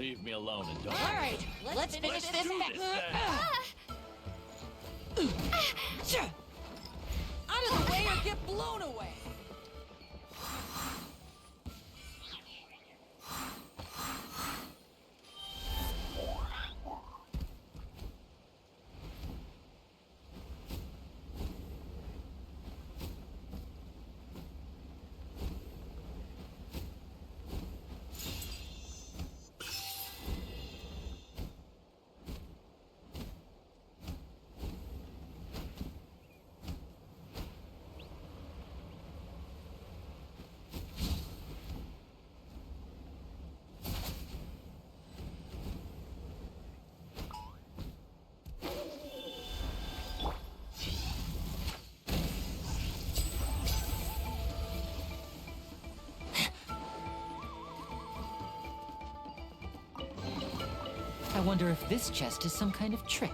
Leave me alone and don't. All right, let's finish this. do this then. Out of the way or get blown away. I wonder if this chest is some kind of trick.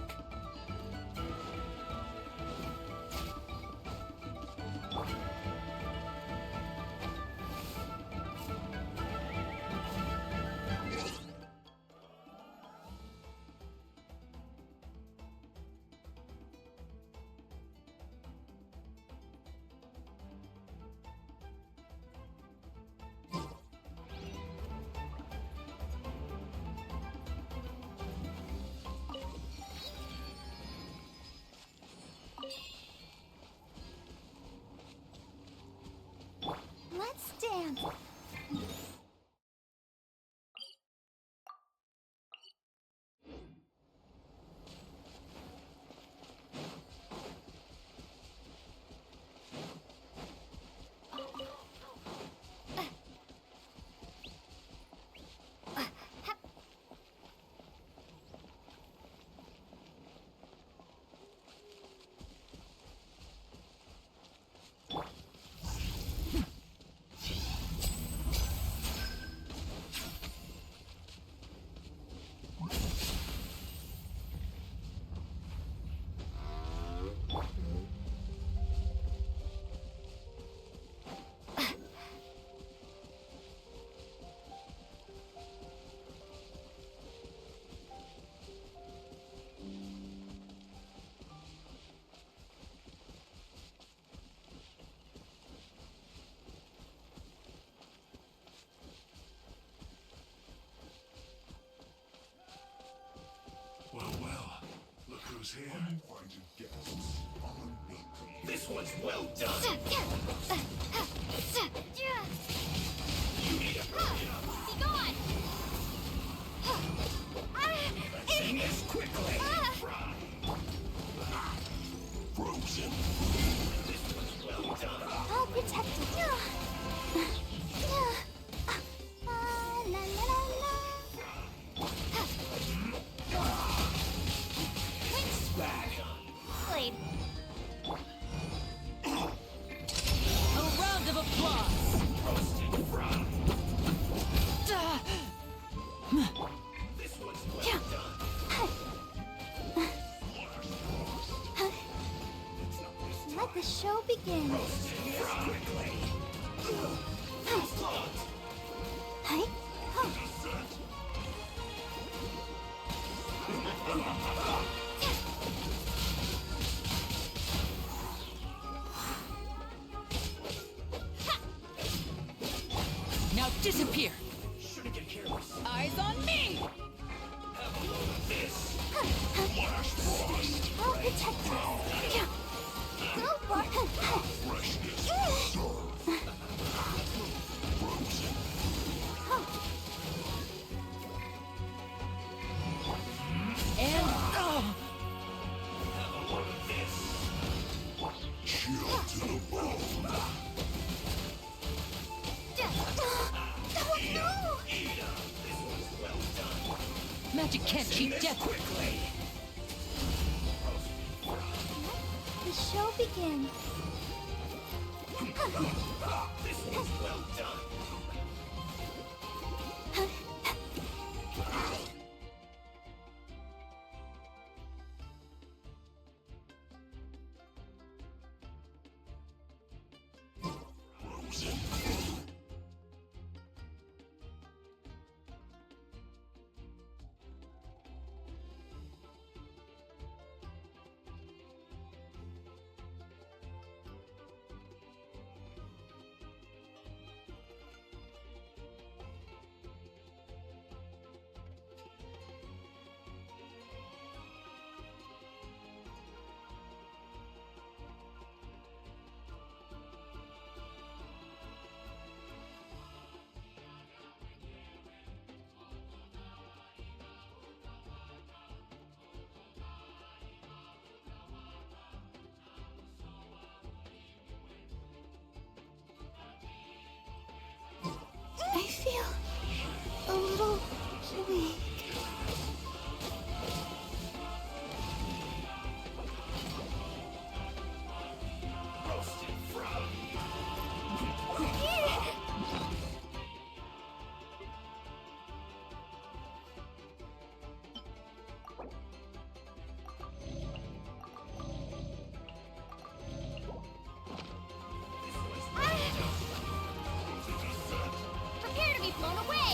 Let's dance. Well, look who's here. Uninvited guests on me. This one's well done. Be gone! Sing this quickly. Frozen. This one's well done. I'll protect it. La la la la. Blade. A round of applause. Roasted fried. This one's well done. Let the show begin. Sing this quickly. Hey? Oh. Now disappear. Shouldn't get careless. Eyes on me. This. I'll protect you. Go for it. Freshness. Serve. Frozen. And oh, Chill to the bone. No! magic can't cheat death. Quickly. The show begins. This one's well done. a little weak. Roasted frog. Prepare to be blown away!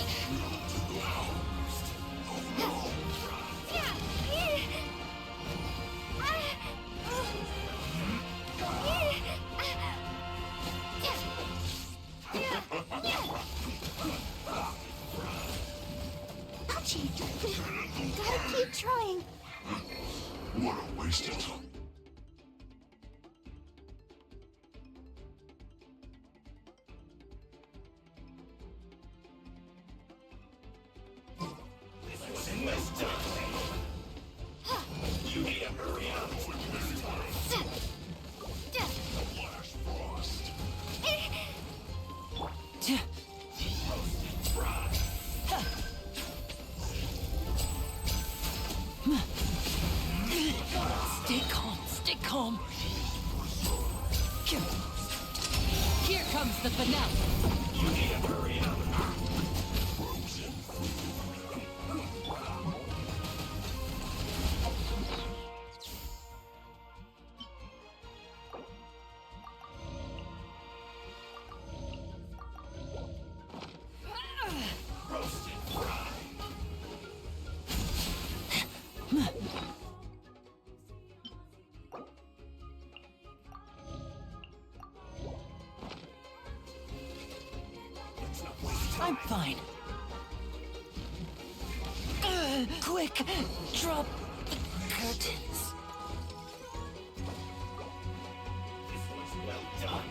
Ouchie! Gotta keep trying. What a waste of time. Well done. You need to hurry up. Flash frost. Roasted frog. Stay calm, stay calm. Here comes the finale. You need to hurry up. Roasted frog. I'm fine. Quick, drop the curtains. This was well done.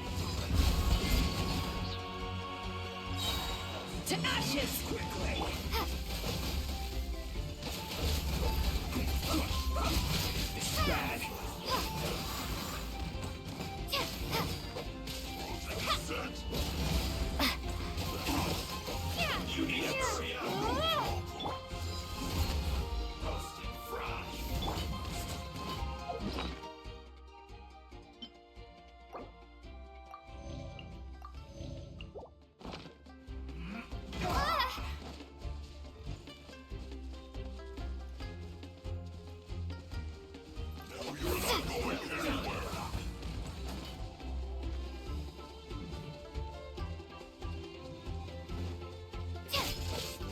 To ashes! Quickly. This is bad. You need to hurry up. Roasted frog.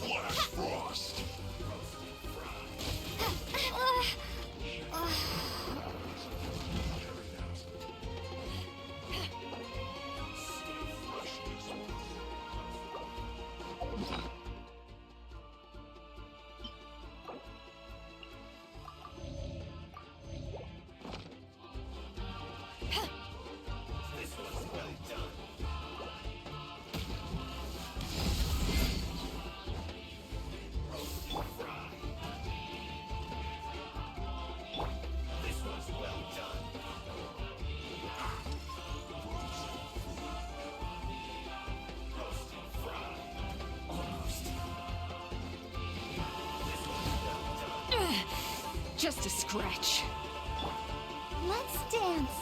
Flash frost. This was well done. Roasted frog. This was well done. Roasted frog. Almost. This was well done. Just a scratch. Let's dance.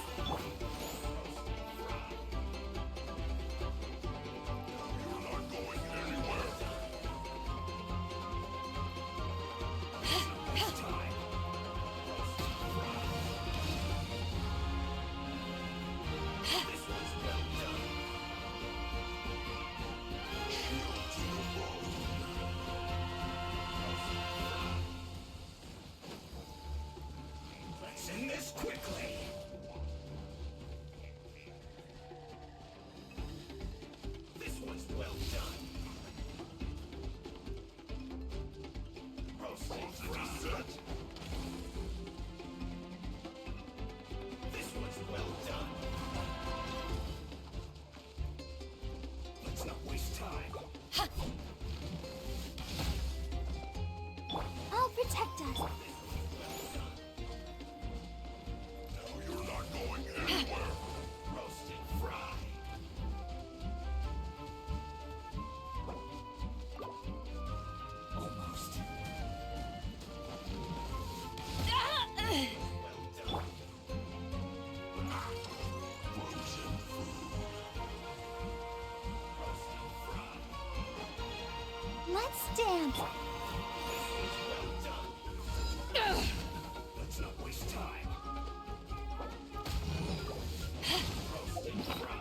You're not going anywhere. This was well done. Shield to the bone. chance. Let's not waste time. Roast and fry.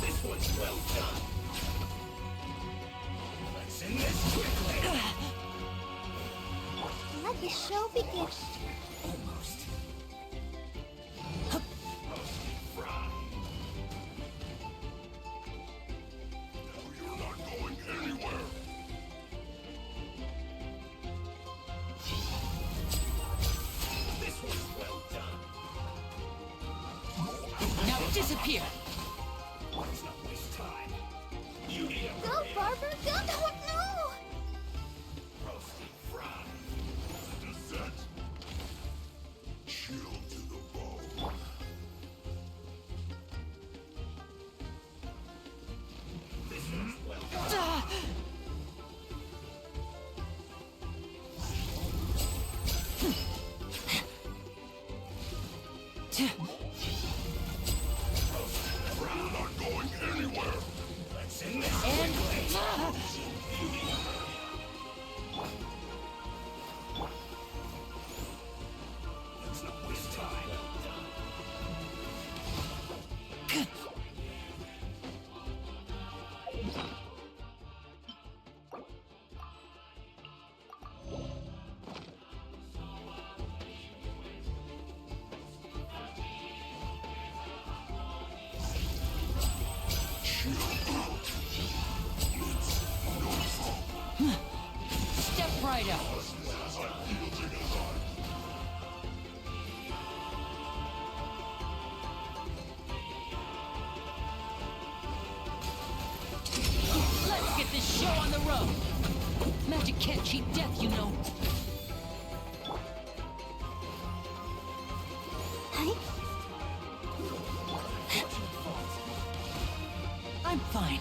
This one's well done. Let's end this quickly. Let the show begin. Almost. Roast and fry. Now you're not going anywhere. This one's well done. Now disappear. Let's not waste time. You need a Go, Barber, go! Oh, no! roast and fry. Descent. Chill to the bone. This one's well done. You're not going anywhere. Let's end this And Let's not waste time. step right up. Let's get this show on the road. Magic can't cheat death, you know. Hey, I'm fine.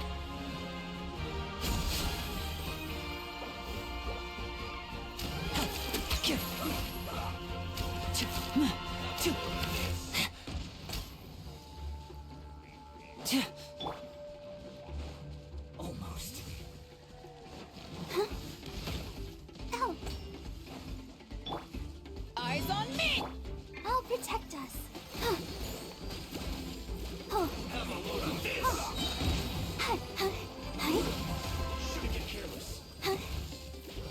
Almost. ow! Eyes on me! I'll protect us. Huh. Oh, Have a load of this. hi, hi, hi. Shouldn't get careless.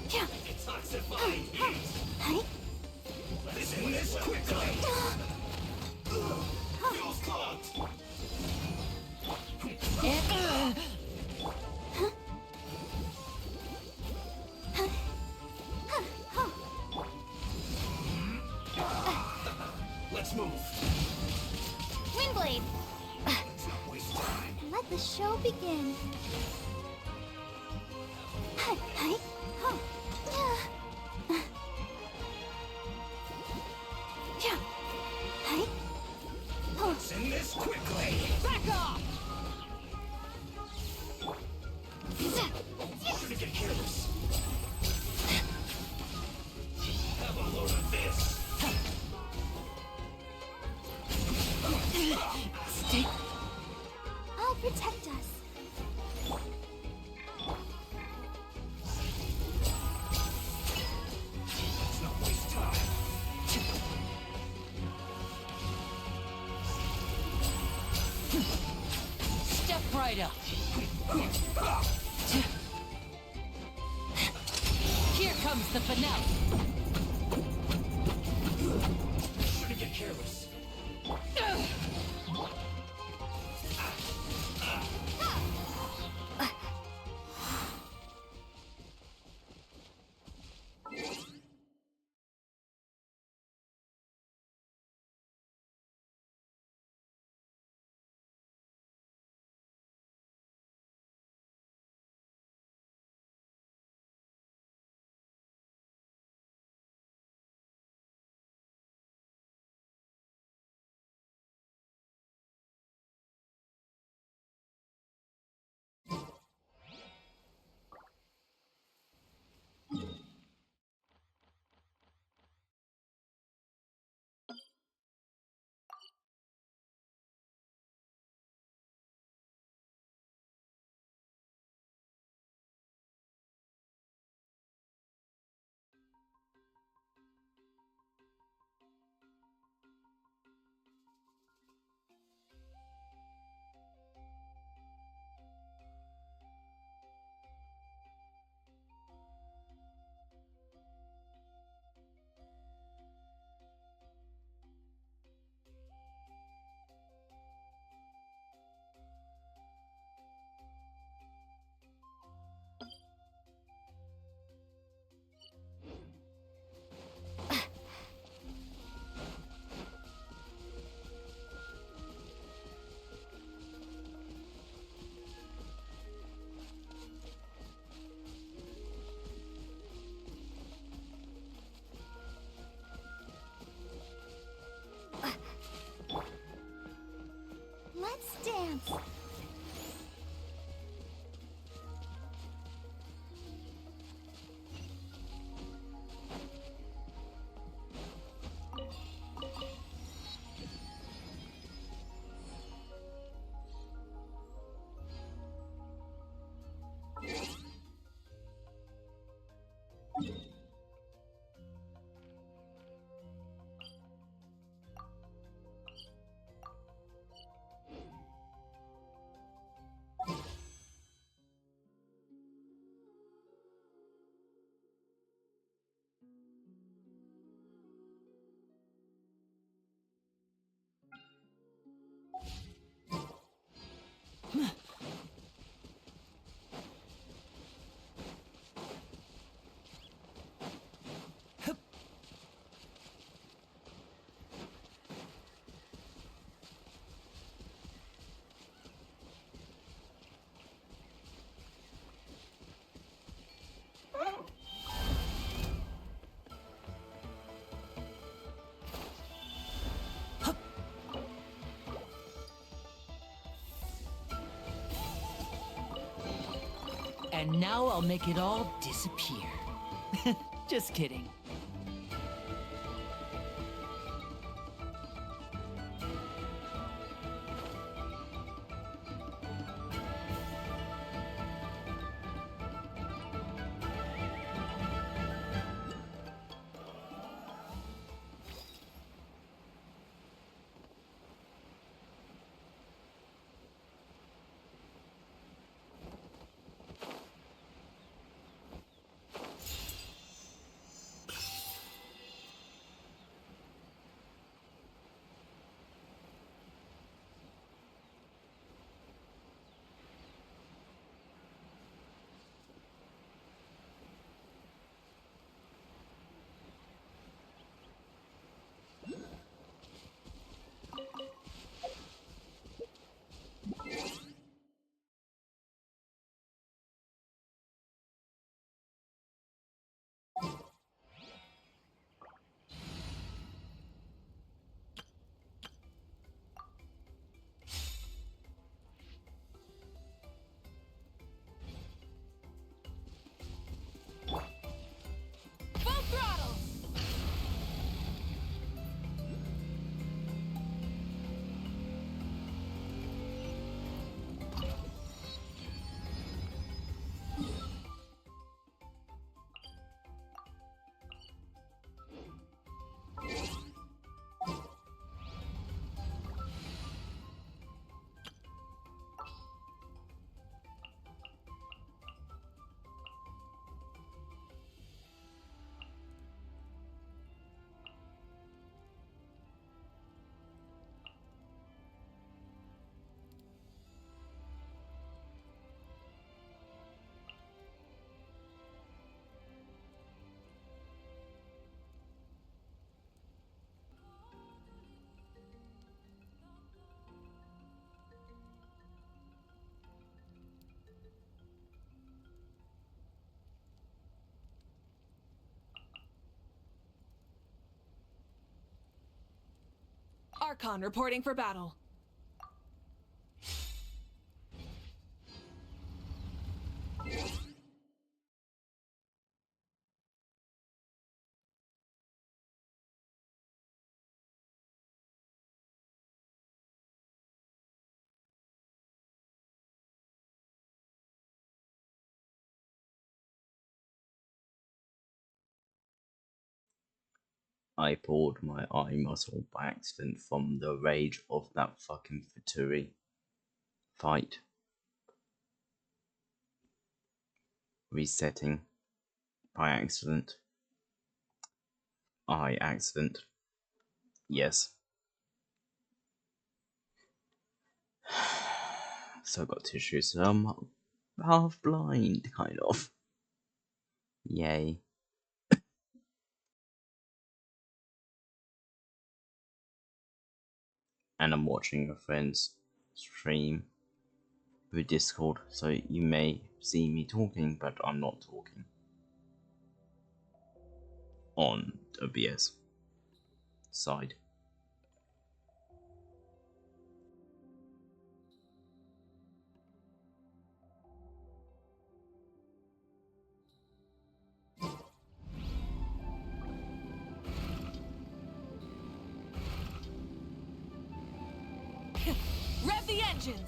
Yeah, Detoxifying heat. hi. Let's end this quickly. Fuel's clogged. And, Let's move. Windblade. Let's not waste time. Let the show begin. Hi, hi. Oh. Yeah. Hi. Oh. Let's end this quickly. back off! Shouldn't get careless. Have a load of this. Stay. I'll protect us. Let's not waste time. And now I'll make it all disappear. Just kidding. Full throttle! Archon reporting for battle. I pulled my eye muscle by accident from the rage of that fucking Fatui fight. Resetting by accident. Eye accident. Yes. So I got tissues. So I'm half blind, kind of. Yay. And I'm watching a friend's stream through Discord, so you may see me talking, but I'm not talking on OBS side. Rev the engines!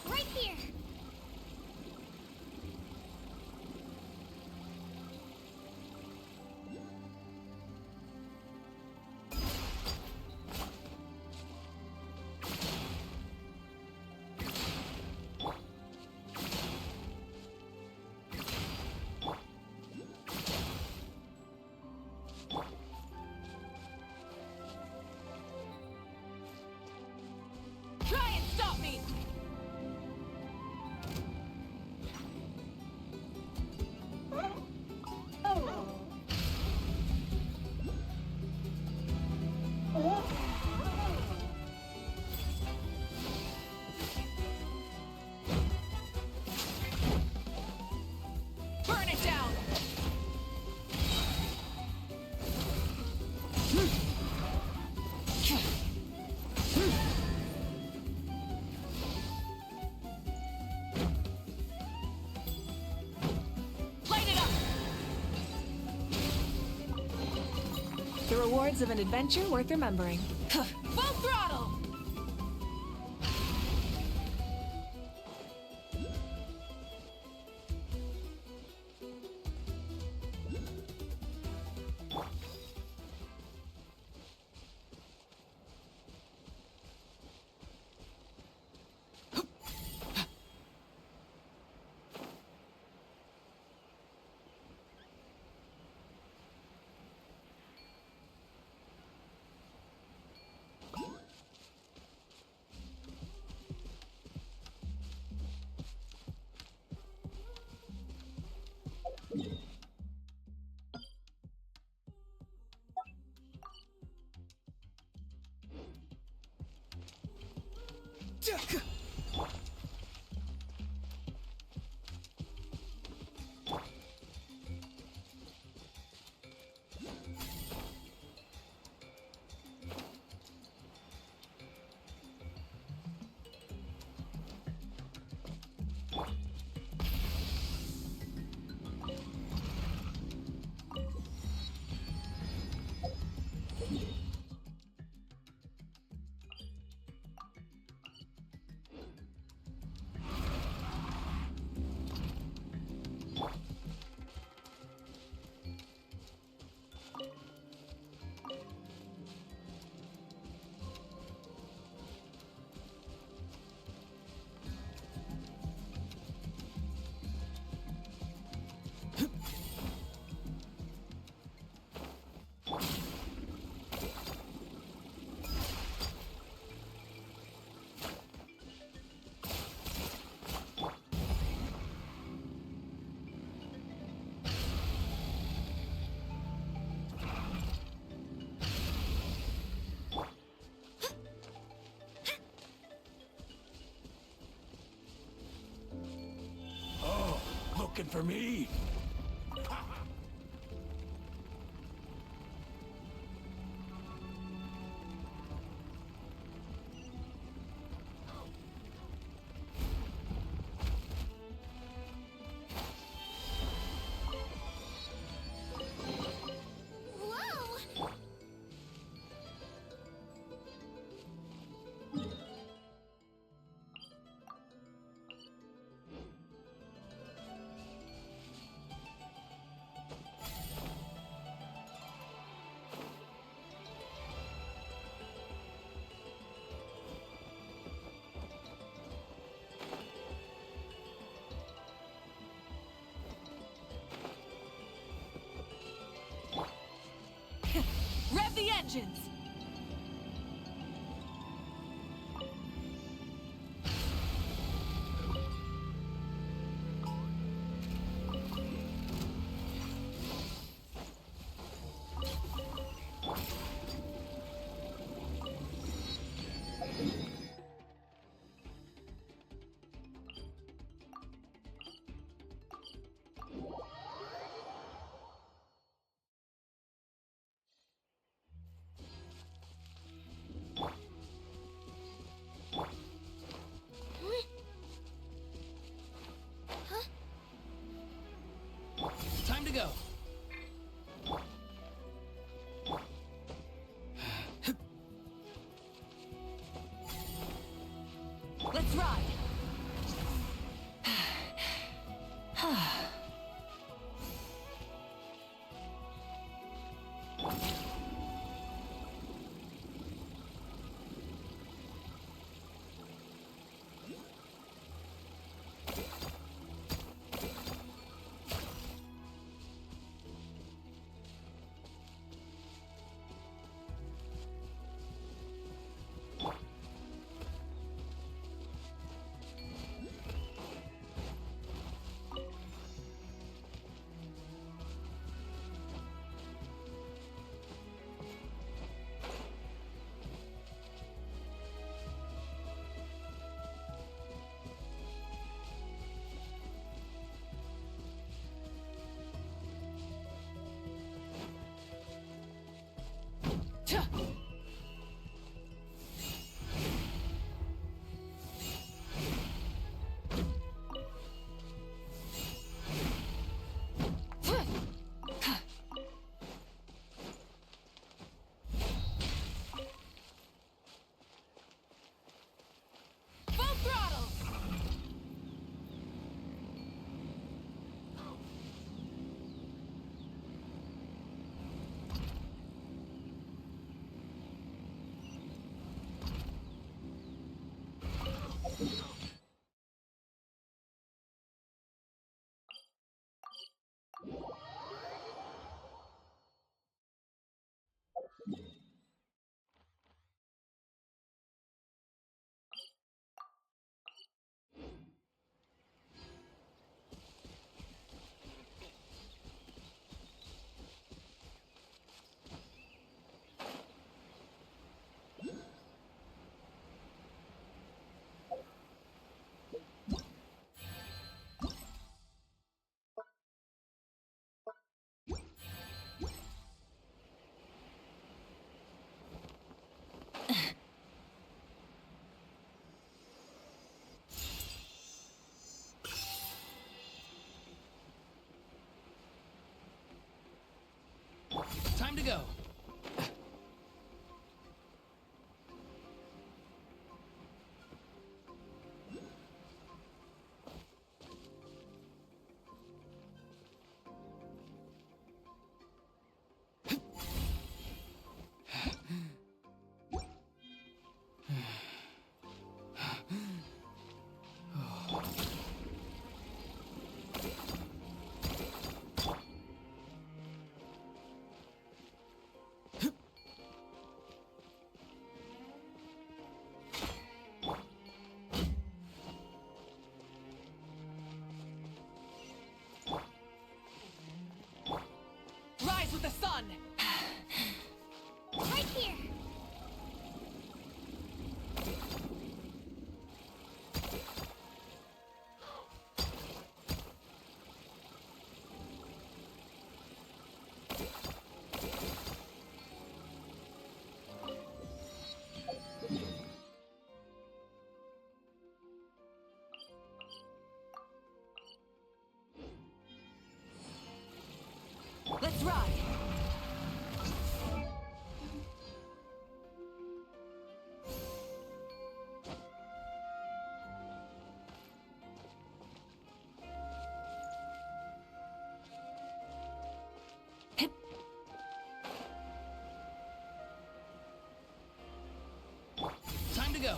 Right here. The rewards of an adventure worth remembering. Full throttle! Looking for me? Whoa! Rev the engines! Time to go. Rise with the sun! Right here. Let's ride! Time to go.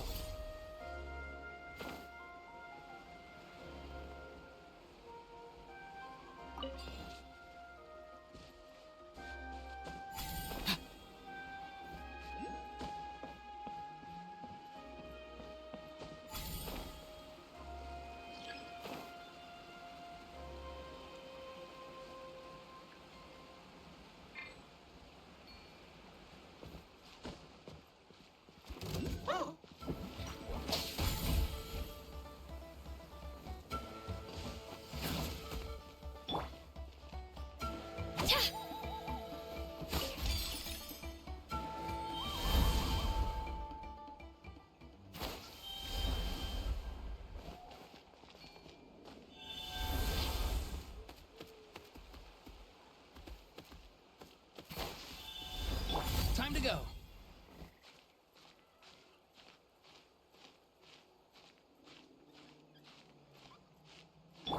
Time to go.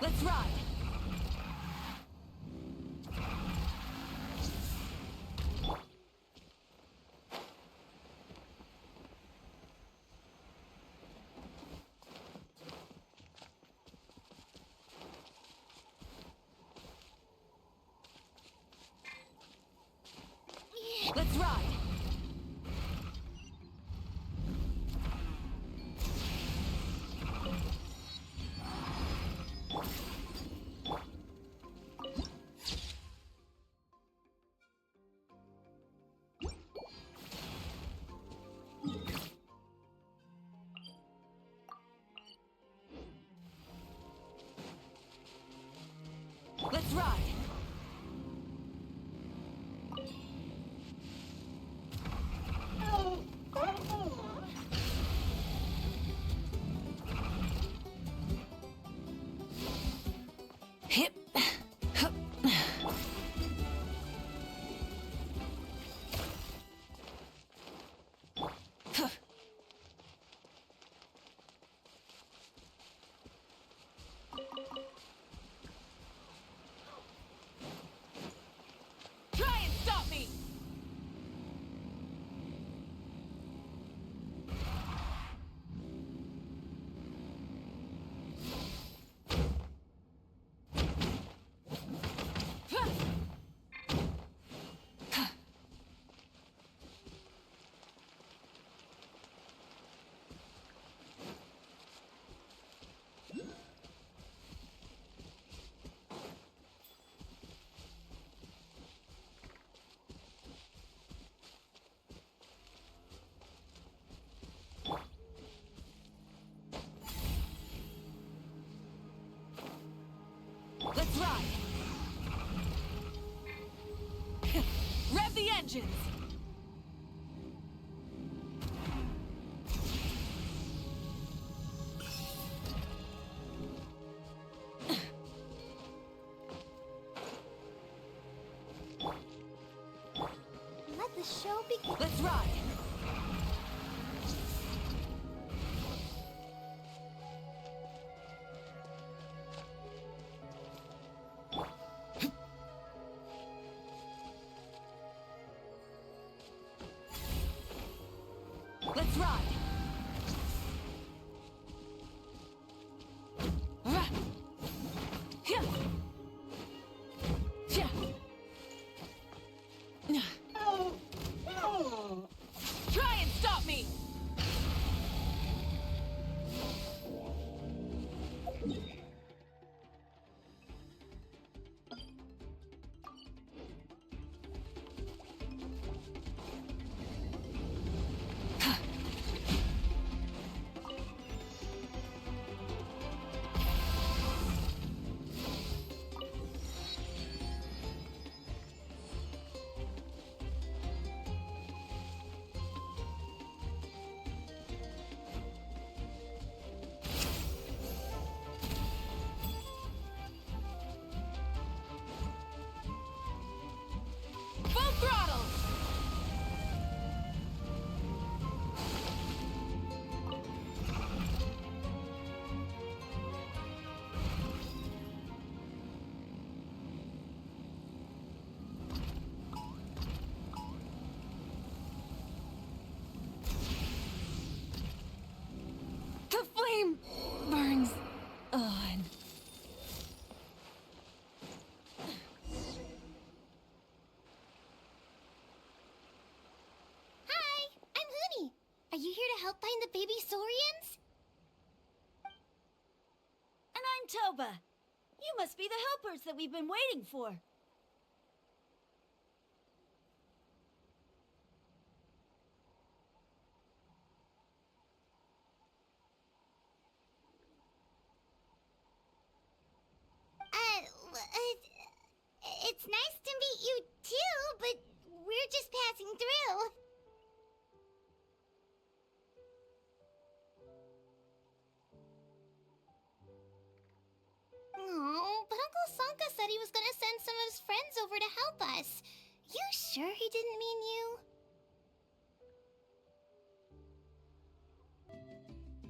Let's ride! Let's ride! Let's ride! vengeance! Let the show begin. Let's ride! Let's ride! Rah! Hyah! Hyah! Try and stop me! Full throttle! The flame burns on. Hi, I'm Huni. Are you here to help find the baby saurians? And I'm Toba. You must be the helpers that we've been waiting for. It's nice to meet you too, but we're just passing through. Oh, but Uncle Sanka said he was gonna send some of his friends over to help us. You sure he didn't mean you?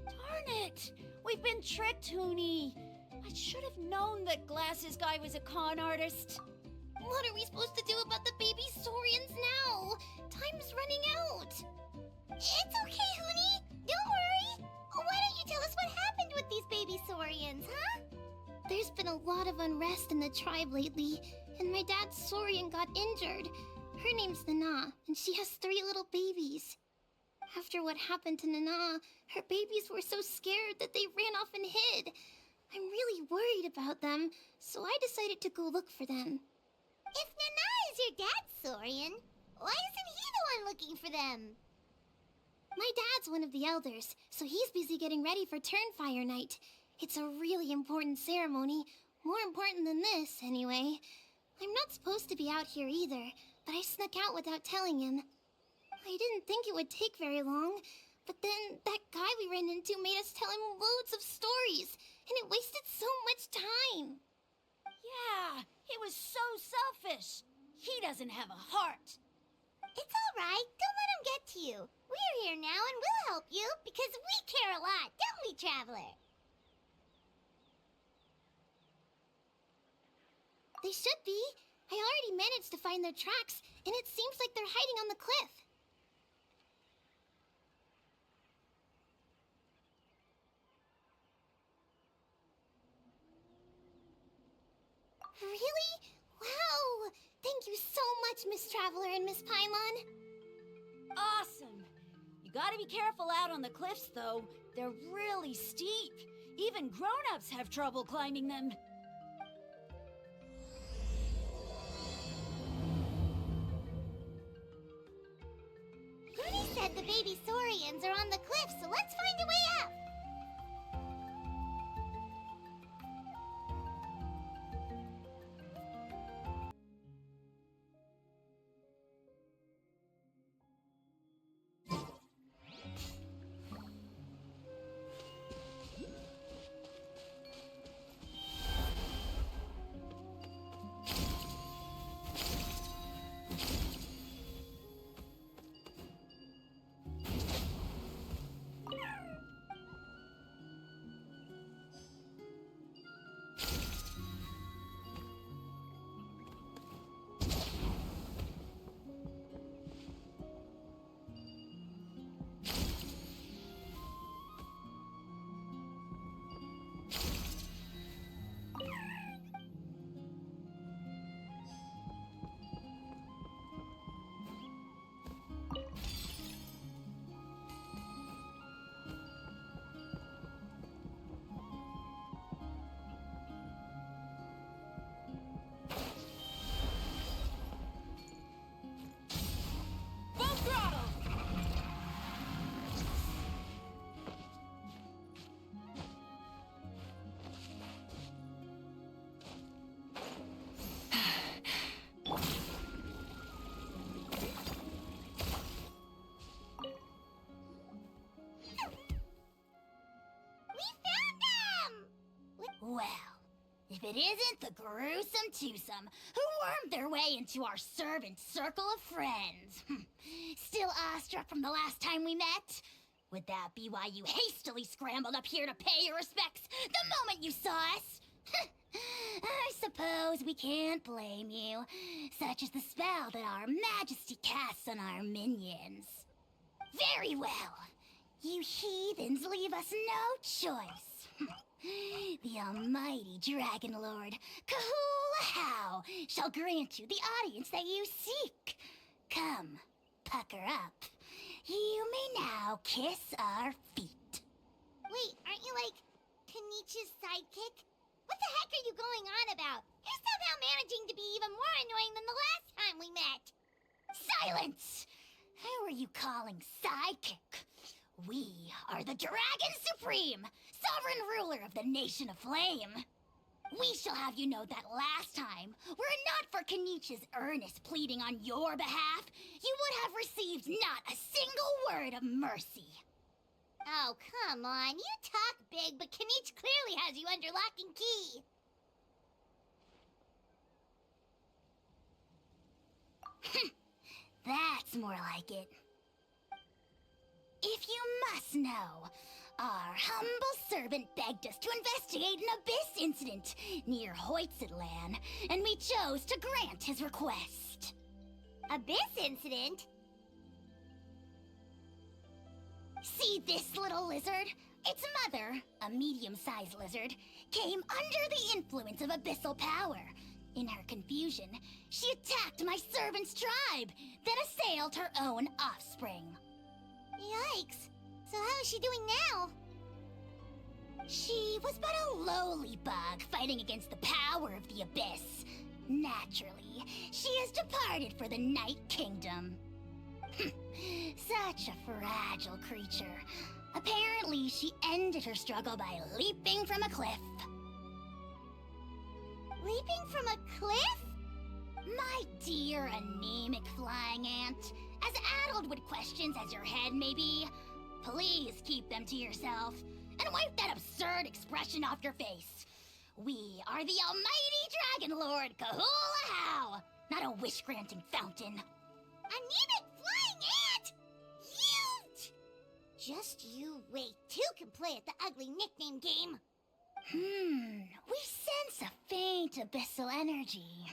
Darn it! We've been tricked, Huni. I should have known that Glasses Guy was a con artist. What are we supposed to do about the baby saurians now? Time's running out. It's okay, Huni. Don't worry. Why don't you tell us what happened with these baby saurians, huh? There's been a lot of unrest in the tribe lately, and my dad's saurian got injured. Her name's Nana, and she has 3 little babies. After what happened to Nana, her babies were so scared that they ran off and hid. I'm really worried about them, so I decided to go look for them. If Nana is your dad's saurian, why isn't he the one looking for them? My dad's one of the elders, so he's busy getting ready for Turnfire Night. It's a really important ceremony, more important than this, anyway. I'm not supposed to be out here either, but I snuck out without telling him. I didn't think it would take very long, but then that guy we ran into made us tell him loads of stories, and it wasted so much time. Yeah, he was so selfish. He doesn't have a heart. It's all right. Don't let him get to you. We're here now and we'll help you because we care a lot, don't we, Traveler? They should be. I already managed to find their tracks, and it seems like they're hiding on the cliff. Really? Wow! Thank you so much, Miss Traveler and Miss Paimon. Awesome. You gotta be careful out on the cliffs, though. They're really steep. Even grown-ups have trouble climbing them. Rooney said the baby saurians are on the cliff, so let's find a way up. it isn't the gruesome twosome who wormed their way into our servant circle of friends. Still awestruck from the last time we met? Would that be why you hastily scrambled up here to pay your respects the moment you saw us? I suppose we can't blame you. Such is the spell that our majesty casts on our minions. Very well. You heathens leave us no choice. The almighty Dragon Lord, Kahula shall grant you the audience that you seek. Come, pucker up. You may now kiss our feet. Wait, aren't you like Kenichi's sidekick? What the heck are you going on about? You're somehow managing to be even more annoying than the last time we met. Silence! Who are you calling sidekick? We are the Dragon Supreme, sovereign ruler of the Nation of Flame. We shall have you know that last time, were it not for Kenichi's earnest pleading on your behalf, you would have received not a single word of mercy. Oh, come on. You talk big, but Kenichi clearly has you under lock and key. That's more like it. If you must know, our humble servant begged us to investigate an abyss incident near Hoytsidlan, and we chose to grant his request. Abyss incident? See this little lizard? Its mother, a medium-sized lizard, came under the influence of abyssal power. In her confusion, she attacked my servant's tribe, then assailed her own offspring. Yikes. So how is she doing now? She was but a lowly bug fighting against the power of the abyss. Naturally, she has departed for the Night Kingdom. Such a fragile creature. Apparently, she ended her struggle by leaping from a cliff. Leaping from a cliff? My dear anemic flying ant, as addled with questions as your head may be, please keep them to yourself and wipe that absurd expression off your face. We are the almighty Dragon Lord Kahula, not a wish-granting fountain. Anemic flying ant? Huge! Just you wait. Two can play at the ugly nickname game. We sense a faint abyssal energy.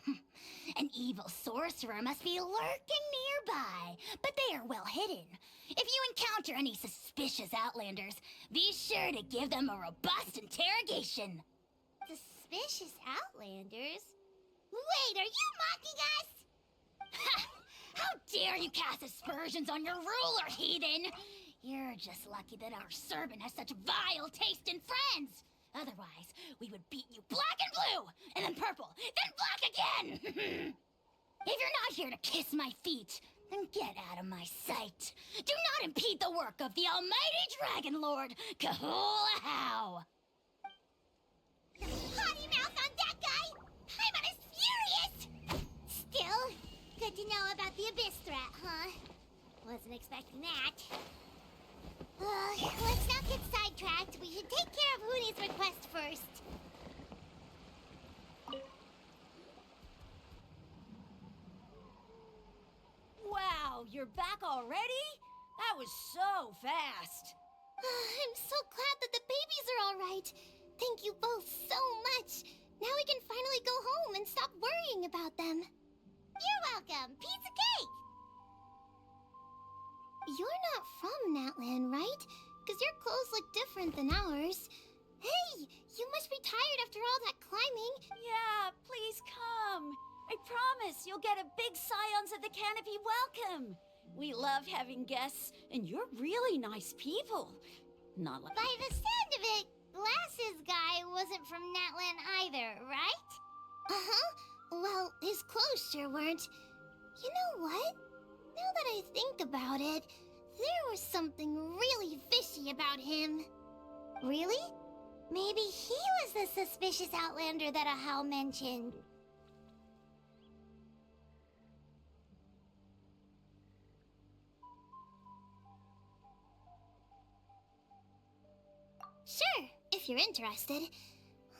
An evil sorcerer must be lurking nearby, but they are well hidden. If you encounter any suspicious outlanders, be sure to give them a robust interrogation. Suspicious outlanders? Wait, are you mocking us? Ha! How dare you cast aspersions on your ruler, heathen! You're just lucky that our servant has such vile taste in friends. Otherwise, we would beat you black and blue, and then purple, then black again! If you're not here to kiss my feet, then get out of my sight. Do not impede the work of the almighty Dragon Lord, Kahula. Potty mouth on that guy! I'm on his furious! Still, good to know about the abyss threat, huh? Wasn't expecting that. Let's not get sidetracked. We should take care of Huni's request first. Wow, you're back already? That was so fast. I'm so glad that the babies are all right. Thank you both so much. Now we can finally go home and stop worrying about them. You're welcome. Piece of cake. You're not from Natlan, right? Because your clothes look different than ours. Hey, you must be tired after all that climbing. Yeah, please come. I promise you'll get a big Scions of the Canopy welcome. We love having guests, and you're really nice people. Not like... By the sound of it, Glasses guy wasn't from Natlan either, right? Uh-huh. Well, his clothes sure weren't. You know what? Now that I think about it, there was something really fishy about him. Really? Maybe he was the suspicious outlander that Ahau mentioned. Sure, if you're interested.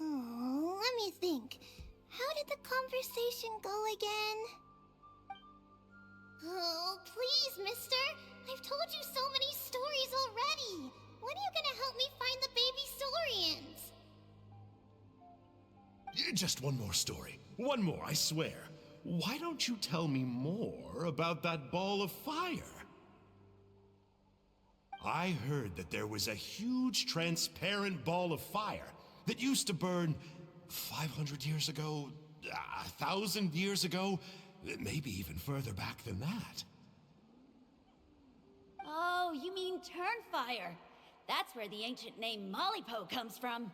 Oh, let me think. How did the conversation go again? Oh, please, mister. I've told you so many stories already. When are you gonna help me find the baby saurians? Just one more story. One more, I swear. Why don't you tell me more about that ball of fire? I heard that there was a huge transparent ball of fire that used to burn 500 years ago, 1,000 years ago, maybe even further back than that. Oh, you mean Turnfire. That's where the ancient name Mollypo comes from.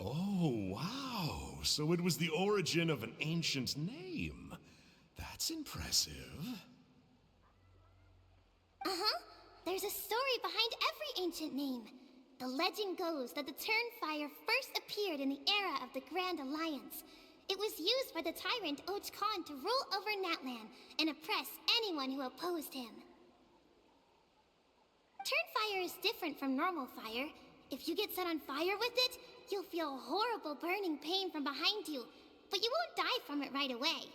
Oh, wow. So it was the origin of an ancient name. That's impressive. Uh-huh. There's a story behind every ancient name. The legend goes that the Turnfire first appeared in the era of the Grand Alliance. It was used by the tyrant Och Khan to rule over Natlan and oppress anyone who opposed him. Turnfire is different from normal fire. If you get set on fire with it, you'll feel horrible burning pain from behind you, but you won't die from it right away.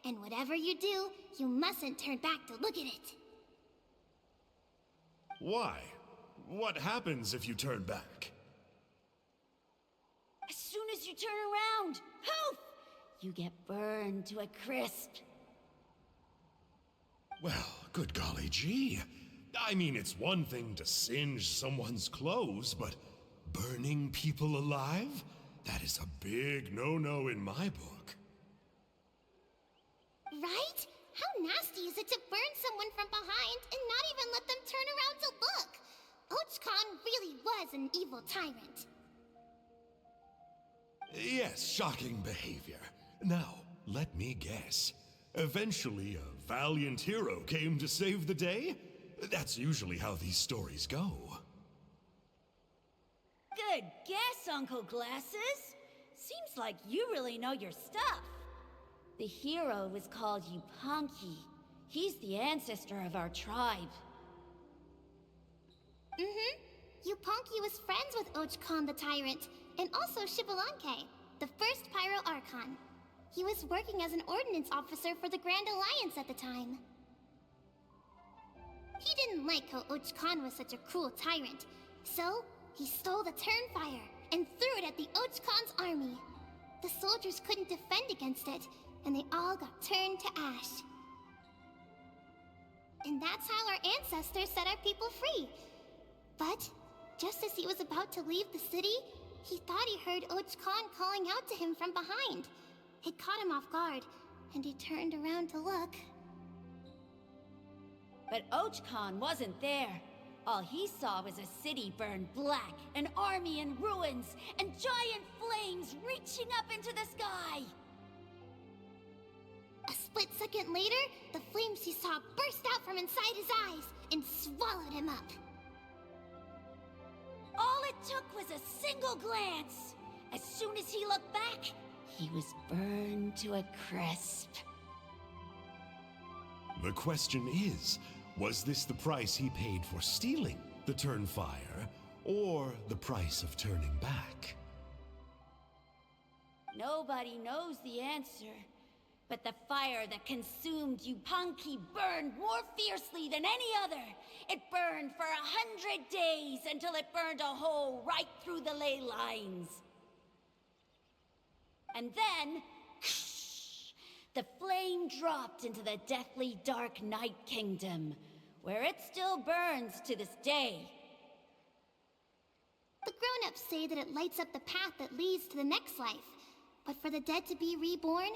And whatever you do, you mustn't turn back to look at it. Why? What happens if you turn back? As soon as you turn around, poof! You get burned to a crisp. Well, good golly gee. I mean, it's one thing to singe someone's clothes, but burning people alive? That is a big no-no in my book. Right? How nasty is it to burn someone from behind and not even let them turn around to look? Och Khan really was an evil tyrant. Yes, shocking behavior. Now, let me guess. Eventually, a valiant hero came to save the day? That's usually how these stories go. Good guess, Uncle Glasses. Seems like you really know your stuff. The hero was called Yupanqui. He's the ancestor of our tribe. Yupanqui was friends with Och Khan the Tyrant, and also Shibalanke, the first Pyro Archon. He was working as an ordnance officer for the Grand Alliance at the time. He didn't like how Och Khan was such a cruel tyrant, so he stole the Turnfire and threw it at the Och Khan's army. The soldiers couldn't defend against it, and they all got turned to ash. And that's how our ancestors set our people free. But just as he was about to leave the city, he thought he heard Och Khan calling out to him from behind. It caught him off guard, and he turned around to look. But Och Khan wasn't there. All he saw was a city burned black, an army in ruins, and giant flames reaching up into the sky. A split second later, the flames he saw burst out from inside his eyes and swallowed him up. All it took was a single glance. As soon as he looked back, he was burned to a crisp. The question is, was this the price he paid for stealing the Turnfire, or the price of turning back? Nobody knows the answer. But the fire that consumed Yupanqui burned more fiercely than any other. It burned for 100 days until it burned a hole right through the ley lines. And then, the flame dropped into the deathly dark Night Kingdom, where it still burns to this day. The grown-ups say that it lights up the path that leads to the next life. But for the dead to be reborn,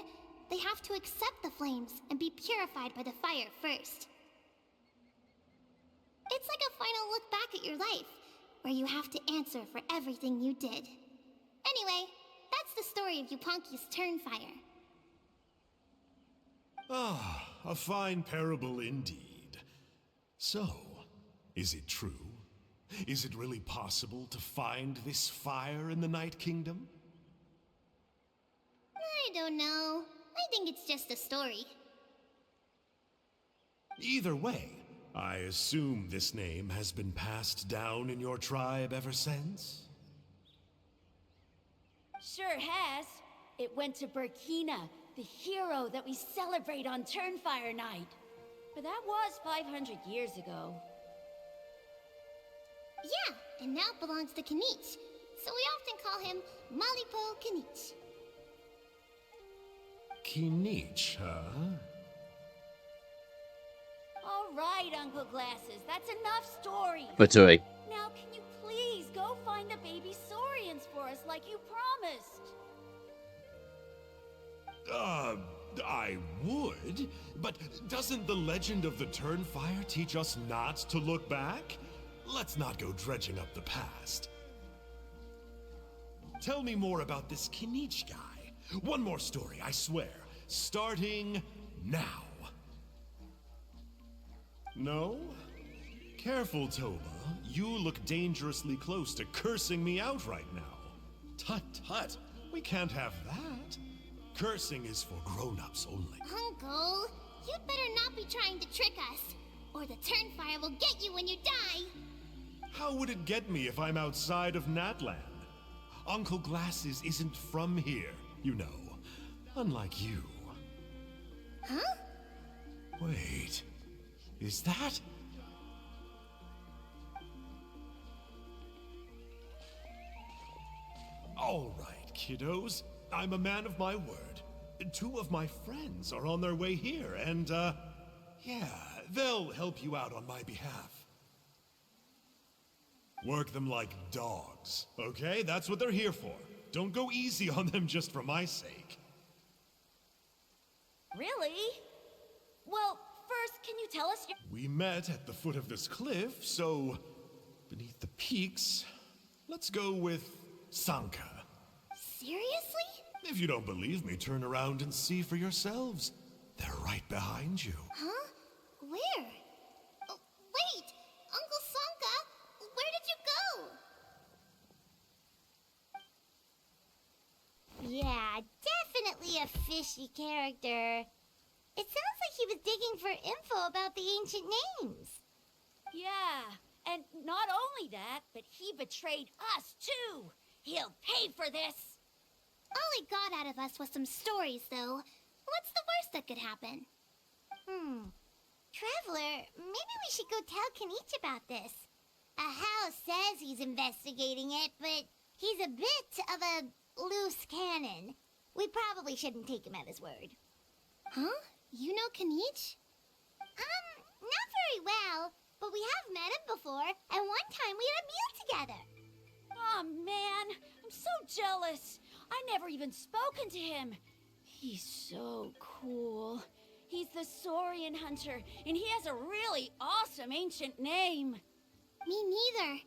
they have to accept the flames and be purified by the fire first. It's like a final look back at your life, where you have to answer for everything you did. Anyway, that's the story of Yupanqui's Turnfire. Ah, a fine parable indeed. So, is it true? Is it really possible to find this fire in the Night Kingdom? I don't know. I think it's just a story. Either way, I assume this name has been passed down in your tribe ever since? Sure has. It went to Burkina, the hero that we celebrate on Turnfire Night. But that was 500 years ago. Yeah, and now it belongs to Kanich. So we often call him Malipo Kanich. Kinich, huh? All right, Uncle Glasses, that's enough story. Buttery. Now, can you please go find the baby saurians for us like you promised? I would, but doesn't the legend of the Turnfire teach us not to look back? Let's not go dredging up the past. Tell me more about this Kinich guy. One more story, I swear. Starting now. No? Careful, Toba. You look dangerously close to cursing me out right now. Tut tut. We can't have that. Cursing is for grown-ups only. Uncle, you'd better not be trying to trick us, or the Turnfire will get you when you die. How would it get me if I'm outside of Natlan? Uncle Glasses isn't from here, you know. Unlike you. Huh? Wait. Is that? All right, kiddos. I'm a man of my word. 2 of my friends are on their way here, and, yeah, they'll help you out on my behalf. Work them like dogs, okay? That's what they're here for. Don't go easy on them just for my sake. Really? Well, first, can you tell us your... We met at the foot of this cliff, so beneath the peaks, let's go with Sanka. Seriously? If you don't believe me, turn around and see for yourselves. They're right behind you. Huh? Where? Oh, wait! Uncle Sanka, where did you go? Yeah, definitely a fishy character. It sounds like he was digging for info about the ancient names. Yeah, and not only that, but he betrayed us too. He'll pay for this. All he got out of us was some stories, though. What's the worst that could happen? Traveler, maybe we should go tell Kanich about this. Ahau says he's investigating it, but he's a bit of a loose cannon. We probably shouldn't take him at his word. Huh? You know Kanich? Not very well, but we have met him before, and one time we had a meal together. Oh man, I'm so jealous. I never even spoken to him. He's so cool. He's the Saurian hunter, and he has a really awesome ancient name. Me neither.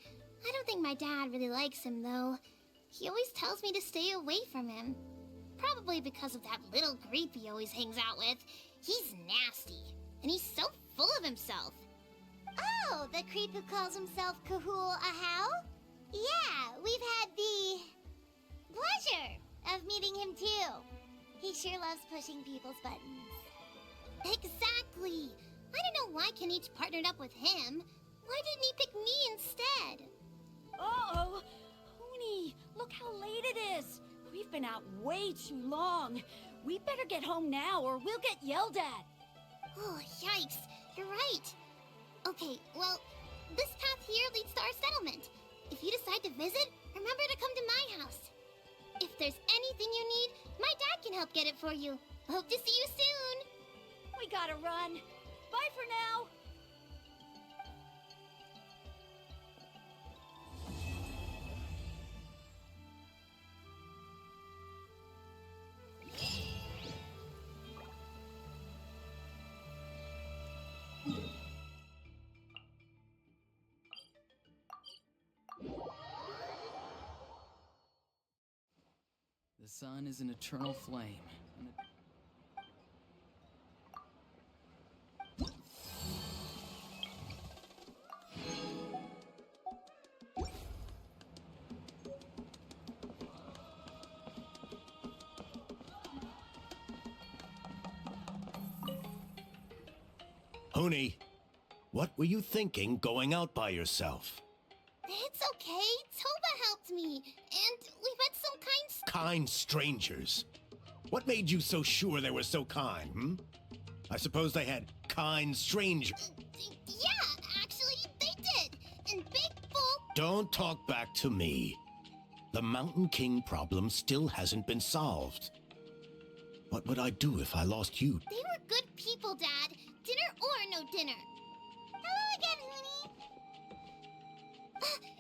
I don't think my dad really likes him, though. He always tells me to stay away from him. Probably because of that little creep he always hangs out with. He's nasty, and he's so full of himself. Oh, the creep who calls himself Kahul Ahau? Yeah, we've had the pleasure of meeting him too. He sure loves pushing people's buttons. Exactly. I don't know why Kanich partnered up with him. Why didn't he pick me instead? Uh-oh. Huni, look how late it is. We've been out way too long. We better get home now or we'll get yelled at. Oh, yikes. You're right. Okay, well, this path here leads to our settlement. If you decide to visit, remember to come to my house. If there's anything you need, my dad can help get it for you. Hope to see you soon. We gotta run. Bye for now. The sun is an eternal flame. And Huni, what were you thinking going out by yourself? It's okay. Toba helped me. And we met some kind strangers. What made you so sure they were so kind, hmm? I suppose they had kind strangers. Yeah, actually, they did. And big full... Don't talk back to me. The Mountain King problem still hasn't been solved. What would I do if I lost you? They were good people, Dad. Dinner or no dinner. Hello again, Hoonie.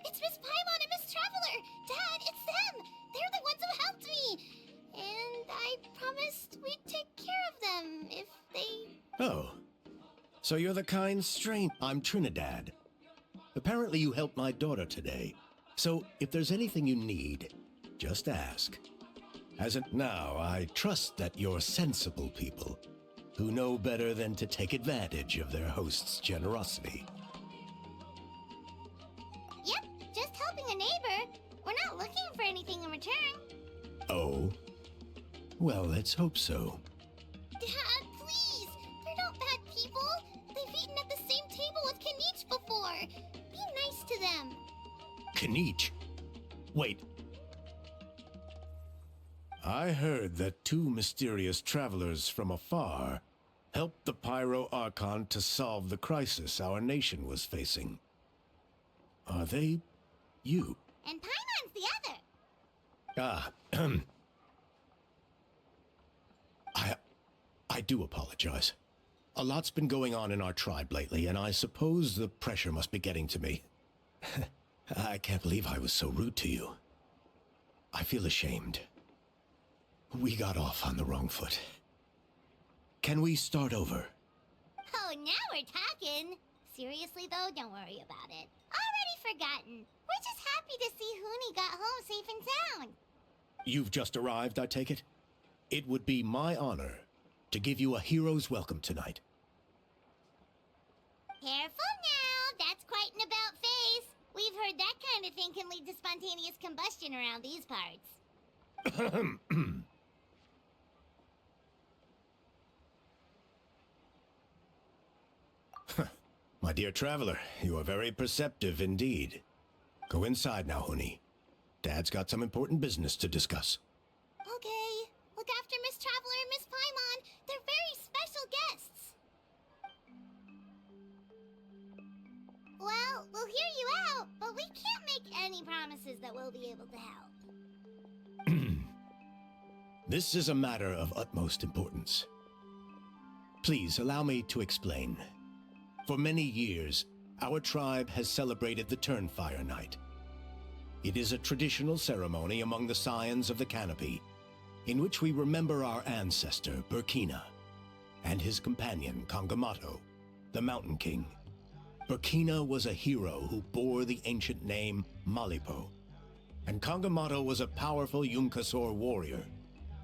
It's Miss Paimon and Miss Traveler. Dad, it's them. They're the ones who helped me. And I promised we'd take care of them if they... Oh. So you're the kind stranger. I'm Trinidad. Apparently you helped my daughter today. So if there's anything you need, just ask. As of now, I trust that you're sensible people who know better than to take advantage of their host's generosity. Yep, just helping a neighbor. We're not looking for anything in return. Oh? Well, let's hope so. Dad, please. They're not bad people. They've eaten at the same table with Kanich before. Be nice to them. Kanich? Wait. I heard that two mysterious travelers from afar helped the Pyro Archon to solve the crisis our nation was facing. Are they you? And Paimon's the other. I do apologize. A lot's been going on in our tribe lately, and I suppose the pressure must be getting to me. I can't believe I was so rude to you. I feel ashamed. We got off on the wrong foot. Can we start over? Oh, now we're talking. Seriously, though, don't worry about it. Already forgotten. We're just happy to see Hoonie got home safe and sound. You've just arrived, I take it? It would be my honor to give you a hero's welcome tonight. Careful now. That's quite an about-face. We've heard that kind of thing can lead to spontaneous combustion around these parts. My dear traveler, you are very perceptive indeed. Go inside now, Hoonie. Dad's got some important business to discuss. Okay. Look after Miss Traveler and Miss Paimon. They're very special guests. Well, we'll hear you out, but we can't make any promises that we'll be able to help. This is a matter of utmost importance. Please allow me to explain. For many years, our tribe has celebrated the Turnfire Night. It is a traditional ceremony among the scions of the Canopy, in which we remember our ancestor, Burkina, and his companion, Kangamato, the Mountain King. Burkina was a hero who bore the ancient name Malipo, and Kangamato was a powerful Yunkasaur warrior.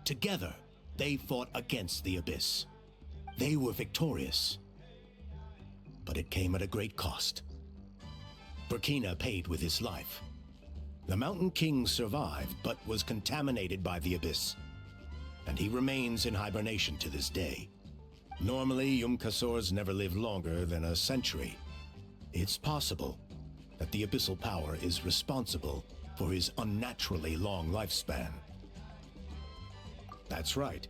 Together, they fought against the Abyss. They were victorious, but it came at a great cost. Burkina paid with his life. The Mountain King survived, but was contaminated by the Abyss, and he remains in hibernation to this day. Normally, Yunkasaurs never live longer than a century. It's possible that the Abyssal power is responsible for his unnaturally long lifespan. That's right.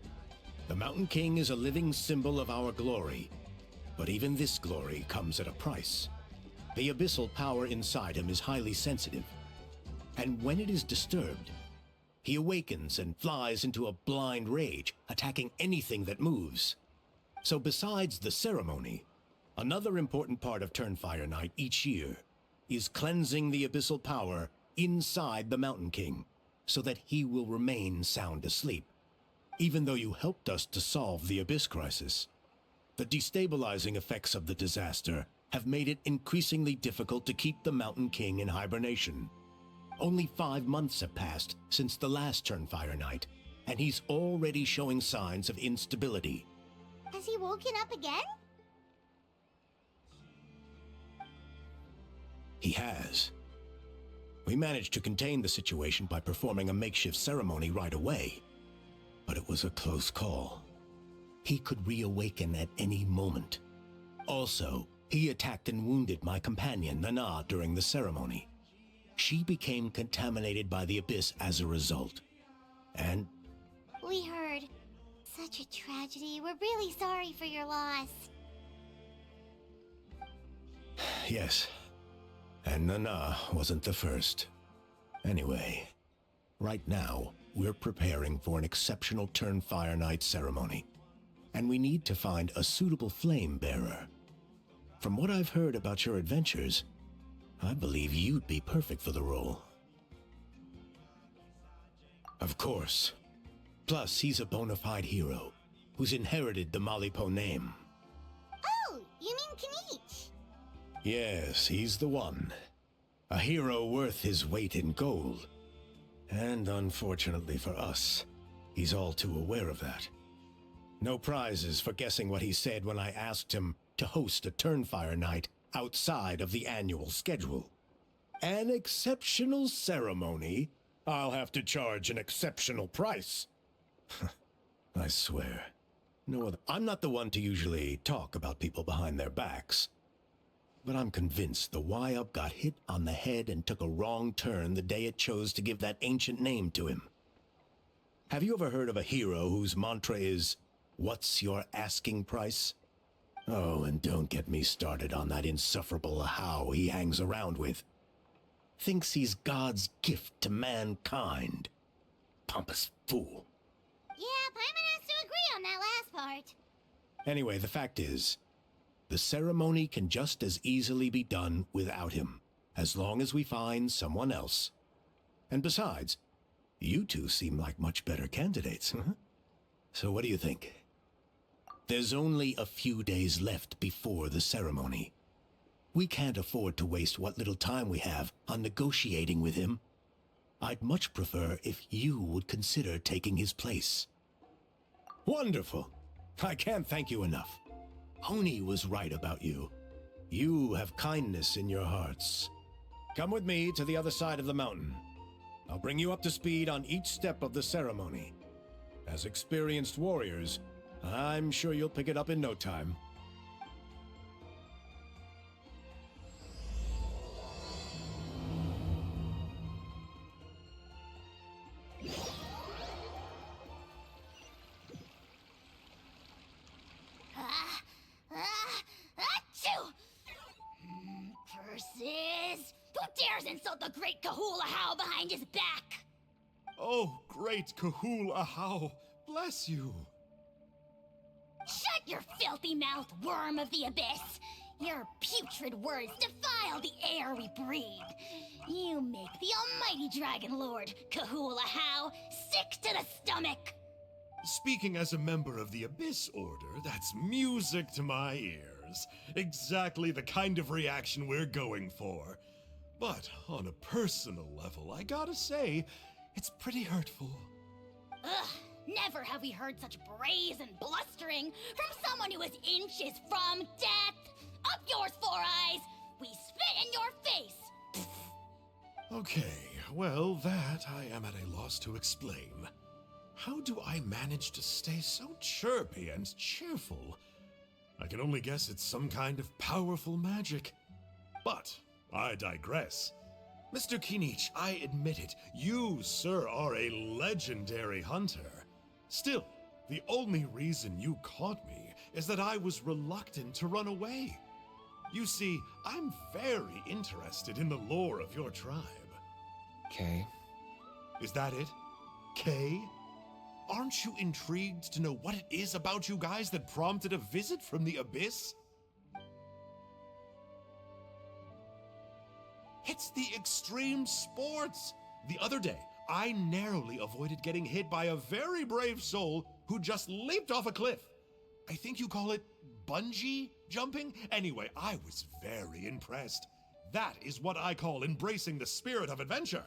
The Mountain King is a living symbol of our glory, but even this glory comes at a price. The abyssal power inside him is highly sensitive, and when it is disturbed, he awakens and flies into a blind rage, attacking anything that moves. So besides the ceremony, another important part of Turnfire Night each year is cleansing the abyssal power inside the Mountain King, so that he will remain sound asleep. Even though you helped us to solve the Abyss crisis, the destabilizing effects of the disaster have made it increasingly difficult to keep the Mountain King in hibernation. Only 5 months have passed since the last Turnfire Night, and he's already showing signs of instability. Has he woken up again? He has. We managed to contain the situation by performing a makeshift ceremony right away, but it was a close call. He could reawaken at any moment. Also, he attacked and wounded my companion, Nana, during the ceremony. She became contaminated by the Abyss as a result. And We heard. Such a tragedy. We're really sorry for your loss. yes, and Nana wasn't the first. Anyway, right now, we're preparing for an exceptional Turnfire Night ceremony. And we need to find a suitable flame bearer. From what I've heard about your adventures, I believe you'd be perfect for the role. Of course. Plus, he's a bona fide hero who's inherited the Malipo name. Oh, you mean Kinich? Yes, he's the one. A hero worth his weight in gold. And unfortunately for us, he's all too aware of that. No prizes for guessing what he said when I asked him to host a Turnfire Night outside of the annual schedule. An exceptional ceremony? I'll have to charge an exceptional price. I swear. No other. I'm not the one to usually talk about people behind their backs. But I'm convinced the Y-Up got hit on the head and took a wrong turn the day it chose to give that ancient name to him. Have you ever heard of a hero whose mantra is, "What's your asking price?" Oh, and don't get me started on that insufferable How he hangs around with. Thinks he's God's gift to mankind. Pompous fool. Yeah, Paimon has to agree on that last part. Anyway, the fact is, the ceremony can just as easily be done without him, as long as we find someone else. And besides, you two seem like much better candidates. So what do you think? There's only a few days left before the ceremony. We can't afford to waste what little time we have on negotiating with him. I'd much prefer if you would consider taking his place. Wonderful! I can't thank you enough. Oni was right about you. You have kindness in your hearts. Come with me to the other side of the mountain. I'll bring you up to speed on each step of the ceremony. As experienced warriors, I'm sure you'll pick it up in no time. Achoo! Curses! Who dares insult the great Kahula How behind his back? Oh, great Kahul Ahau, bless you. Shut your filthy mouth, worm of the abyss! Your putrid words defile the air we breathe. You make the almighty Dragon Lord, Kahula How, sick to the stomach. Speaking as a member of the Abyss Order, that's music to my ears. Exactly the kind of reaction we're going for. But on a personal level, I gotta say, it's pretty hurtful. Ugh, never have we heard such brazen blustering from someone who is inches from death. Up yours, Four Eyes! We spit in your face! Okay, well, that I am at a loss to explain. How do I manage to stay so chirpy and cheerful? I can only guess it's some kind of powerful magic. But I digress. Mr. Kinich, I admit it, you, sir, are a legendary hunter. Still, the only reason you caught me is that I was reluctant to run away. You see, I'm very interested in the lore of your tribe. Okay. Is that it? Kay? Aren't you intrigued to know what it is about you guys that prompted a visit from the Abyss? It's the extreme sports! The other day, I narrowly avoided getting hit by a very brave soul who just leaped off a cliff. I think you call it bungee jumping? Anyway, I was very impressed. That is what I call embracing the spirit of adventure.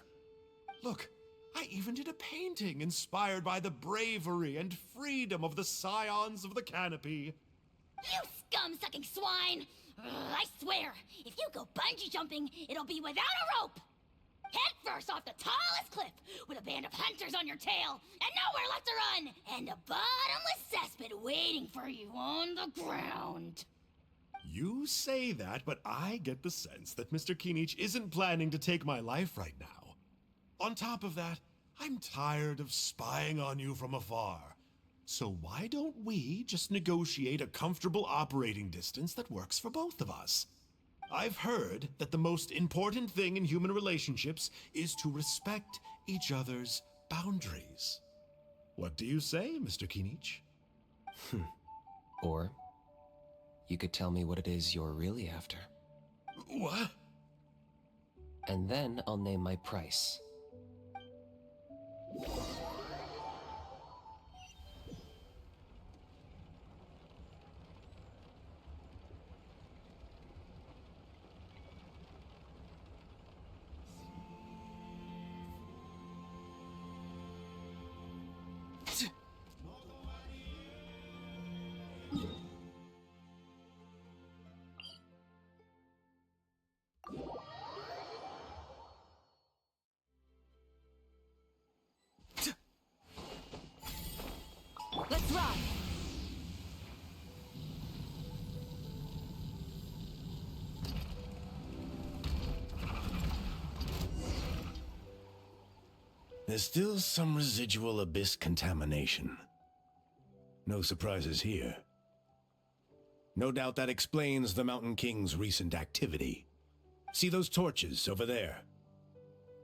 Look, I even did a painting inspired by the bravery and freedom of the scions of the canopy. You scum-sucking swine! I swear, if you go bungee jumping, it'll be without a rope! Head first off the tallest cliff, with a band of hunters on your tail, and nowhere left to run, and a bottomless cesspit waiting for you on the ground. You say that, but I get the sense that Mr. Kinich isn't planning to take my life right now. On top of that, I'm tired of spying on you from afar. So why don't we just negotiate a comfortable operating distance that works for both of us? I've heard that the most important thing in human relationships is to respect each other's boundaries. What do you say, Mr. Kinich? Or you could tell me what it is you're really after. What? And then I'll name my price. Let's ride! There's still some residual abyss contamination. No surprises here. No doubt that explains the Mountain King's recent activity. See those torches over there?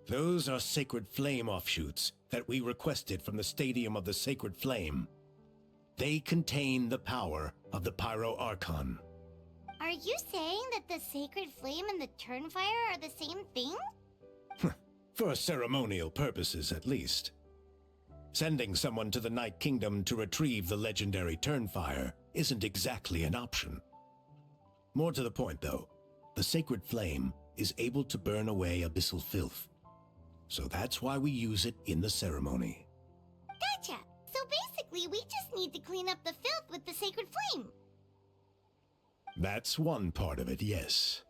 Those are sacred flame offshoots that we requested from the Stadium of the Sacred Flame. They contain the power of the Pyro Archon. Are you saying that the Sacred Flame and the Turnfire are the same thing? For ceremonial purposes, at least. Sending someone to the Night Kingdom to retrieve the legendary Turnfire isn't exactly an option. More to the point, though, the Sacred Flame is able to burn away abyssal filth. So that's why we use it in the ceremony. Gotcha! So basically, we just need to clean up the filth with the Sacred Flame. That's one part of it, yes.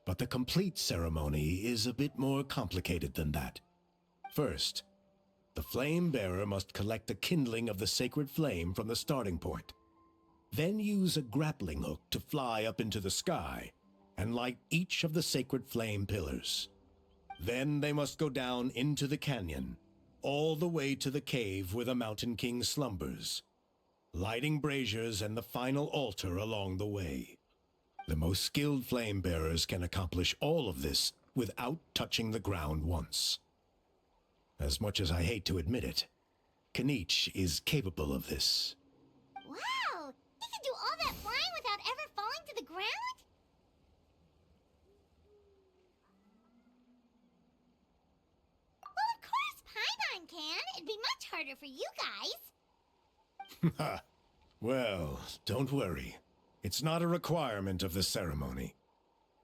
But the complete ceremony is a bit more complicated than that. First, the flame bearer must collect a kindling of the sacred flame from the starting point. Then use a grappling hook to fly up into the sky and light each of the sacred flame pillars. Then they must go down into the canyon, all the way to the cave where the Mountain King slumbers, lighting braziers and the final altar along the way. The most skilled flame bearers can accomplish all of this without touching the ground once. As much as I hate to admit it, Kinich is capable of this. Wow! He can do all that flying without ever falling to the ground? Well, of course Paimon can. It'd be much harder for you guys. Ha! Well, don't worry. It's not a requirement of the ceremony.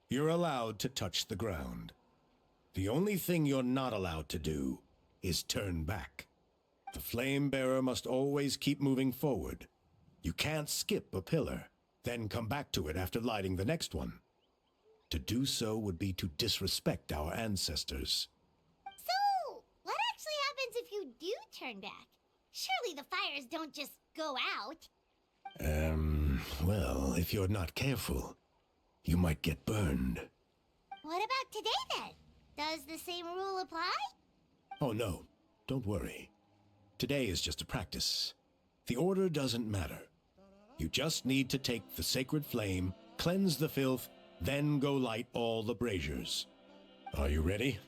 You're allowed to touch the ground. The only thing you're not allowed to do is turn back. The flame bearer must always keep moving forward. You can't skip a pillar, then come back to it after lighting the next one. To do so would be to disrespect our ancestors. So, what actually happens if you do turn back? Surely the fires don't just go out. Well, if you're not careful, you might get burned. What about today then? Does the same rule apply? Oh no, don't worry. Today is just a practice. The order doesn't matter. You just need to take the sacred flame, cleanse the filth, then go light all the braziers. Are you ready?